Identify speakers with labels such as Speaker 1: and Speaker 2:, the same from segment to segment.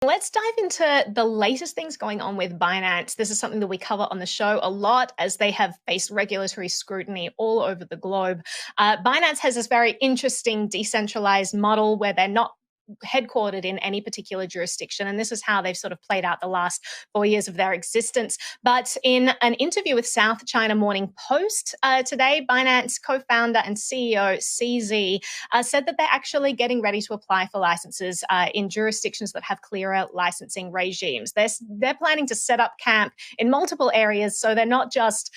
Speaker 1: Let's dive into the latest things going on with Binance. This is something that we cover on the show a lot as they have faced regulatory scrutiny all over the globe. Binance has this very interesting decentralized model where they're not headquartered in any particular jurisdiction. And this is how they've sort of played out the last 4 years of their existence. But in an interview with South China Morning Post today, Binance co-founder and CEO CZ said that they're actually getting ready to apply for licenses in jurisdictions that have clearer licensing regimes. They're planning to set up camp in multiple areas, so they're not just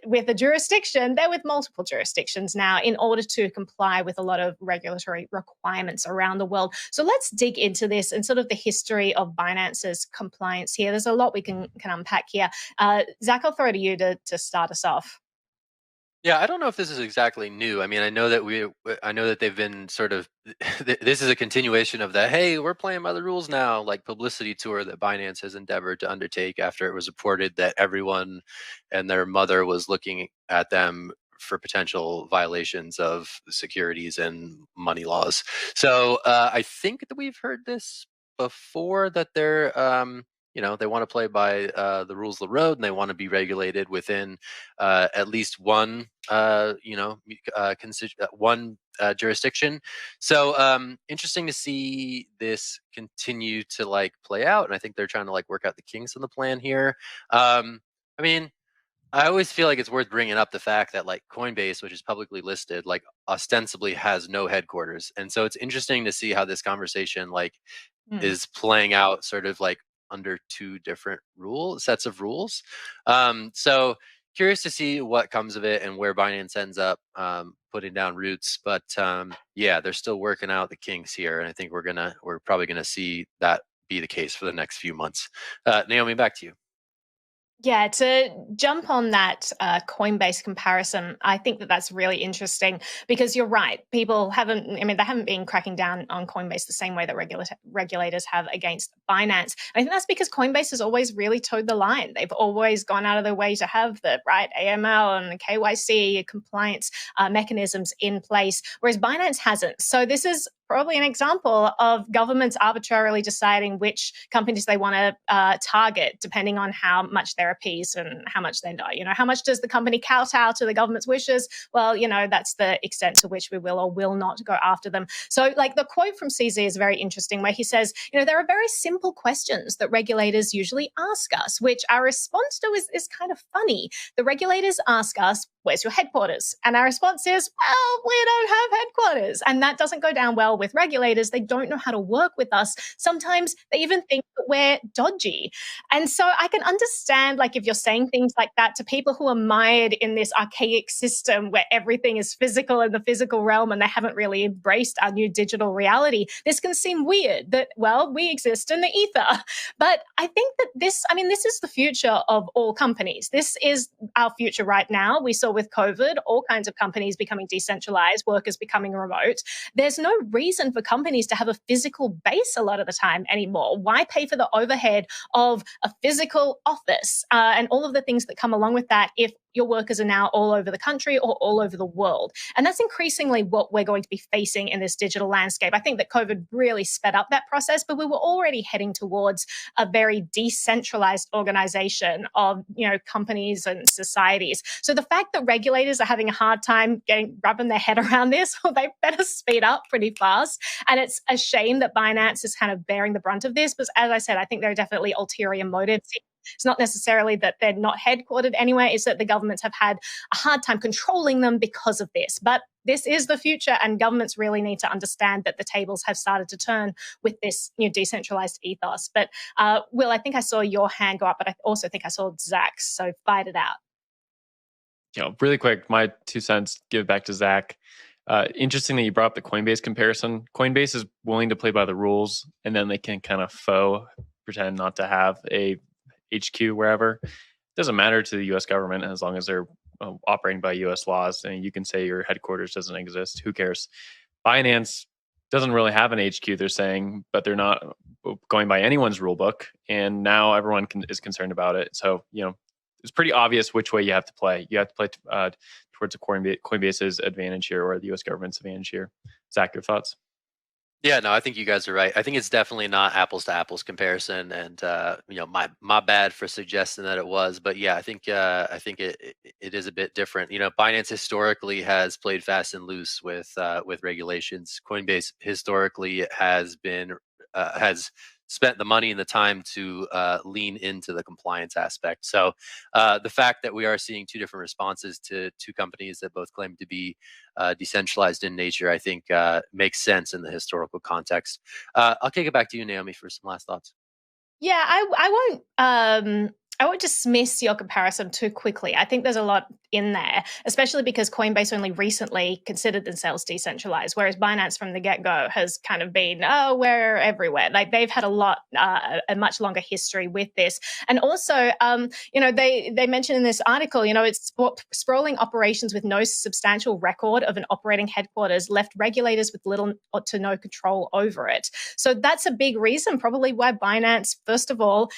Speaker 1: with a jurisdiction, they're with multiple jurisdictions now in order to comply with a lot of regulatory requirements around the world. So let's dig into this and sort of the history of Binance's compliance here. There's a lot we can unpack here. Zach, I'll throw it to you to start us off.
Speaker 2: Yeah, I don't know if this is exactly new. I mean, I know that they've been sort of, this is a continuation of the, hey, we're playing by the rules now, like publicity tour that Binance has endeavored to undertake after it was reported that everyone and their mother was looking at them for potential violations of securities and money laws. So I think that we've heard this before, that they want to play by the rules of the road, and they want to be regulated within at least one one jurisdiction. So interesting to see this continue to like play out, and I think they're trying to like work out the kinks in the plan here. I mean, I always feel like it's worth bringing up the fact that like Coinbase, which is publicly listed, like ostensibly has no headquarters, and so it's interesting to see how this conversation like
Speaker 1: Hmm.
Speaker 2: is playing out sort of like under two different sets of rules. So curious to see what comes of it and where Binance ends up putting down roots. But yeah, they're still working out the kinks here, and I think we're probably gonna see that be the case for the next few months. Naomi, back to you.
Speaker 1: Yeah, to jump on that Coinbase comparison, I think that that's really interesting because you're right. People haven't, I mean, they haven't been cracking down on Coinbase the same way that regulators have against Binance. I think that's because Coinbase has always really towed the line. They've always gone out of their way to have the right AML and the KYC compliance mechanisms in place, whereas Binance hasn't. So this is probably an example of governments arbitrarily deciding which companies they want to target, depending on how much they're appeased and how much they know. You know, how much does the company kowtow to the government's wishes? Well, you know, that's the extent to which we will or will not go after them. So, like the quote from CZ is very interesting, where he says, you know, there are very simple questions that regulators usually ask us, which our response to is kind of funny. The regulators ask us, where's your headquarters? And our response is, well, we don't have headquarters. And that doesn't go down well with regulators. They don't know how to work with us. Sometimes they even think that we're dodgy. And so I can understand, like, if you're saying things like that to people who are mired in this archaic system where everything is physical in the physical realm and they haven't really embraced our new digital reality, this can seem weird that, well, we exist in the ether. But I think that this is the future of all companies. This is our future right now. We saw with COVID, all kinds of companies becoming decentralized, workers becoming remote. There's no reason for companies to have a physical base a lot of the time anymore. Why pay for the overhead of a physical office and all of the things that come along with that if your workers are now all over the country or all over the world? And that's increasingly what we're going to be facing in this digital landscape. I think that COVID really sped up that process, but we were already heading towards a very decentralized organization of, you know, companies and societies. So the fact that regulators are having a hard time wrapping their head around this, well, they better speed up pretty fast. And it's a shame that Binance is kind of bearing the brunt of this, but as I said, I think there are definitely ulterior motives. It's not necessarily that they're not headquartered anywhere, it's that the governments have had a hard time controlling them because of this. But this is the future, and governments really need to understand that the tables have started to turn with this new decentralized ethos. But Will, I think I saw your hand go up, but I also think I saw Zach's, so fight it out.
Speaker 3: Really quick, my 2 cents, give it back to Zach. Interesting that you brought up the Coinbase comparison. Coinbase is willing to play by the rules, and then they can kind of pretend not to have a HQ wherever. It doesn't matter to the U.S. government as long as they're operating by U.S. laws. And you can say your headquarters doesn't exist. Who cares? Binance doesn't really have an HQ, they're saying, but they're not going by anyone's rule book. And now everyone is concerned about it. So, it's pretty obvious which way you have to play. You have to play towards Coinbase's advantage here, or the U.S. government's advantage here. Zach, your thoughts?
Speaker 2: Yeah, no, I think you guys are right. I think it's definitely not apples to apples comparison, and my bad for suggesting that it was, but yeah, I think it is a bit different. Binance historically has played fast and loose with regulations. Coinbase historically has spent the money and the time to lean into the compliance aspect. So the fact that we are seeing two different responses to two companies that both claim to be decentralized in nature, I think makes sense in the historical context. I'll kick it back to you, Naomi, for some last thoughts.
Speaker 1: Yeah, I won't dismiss your comparison too quickly. I think there's a lot in there, especially because Coinbase only recently considered themselves decentralized, whereas Binance from the get-go has kind of been, oh, we're everywhere. Like they've had a much longer history with this. And also, they mentioned in this article, it's sprawling operations with no substantial record of an operating headquarters left regulators with little to no control over it. So that's a big reason probably why Binance, first of all,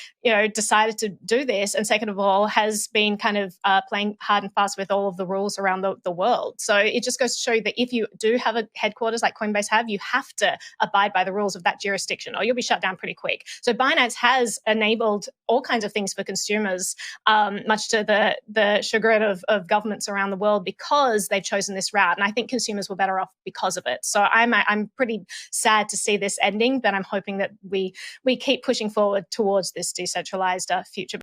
Speaker 1: decided to do this, and second of all, has been kind of playing hard and fast with all of the rules around the world. So it just goes to show you that if you do have a headquarters like Coinbase have, you have to abide by the rules of that jurisdiction, or you'll be shut down pretty quick. So Binance has enabled all kinds of things for consumers, much to the chagrin of governments around the world, because they've chosen this route. And I think consumers were better off because of it. So I'm pretty sad to see this ending, but I'm hoping that we keep pushing forward towards this decentralized future.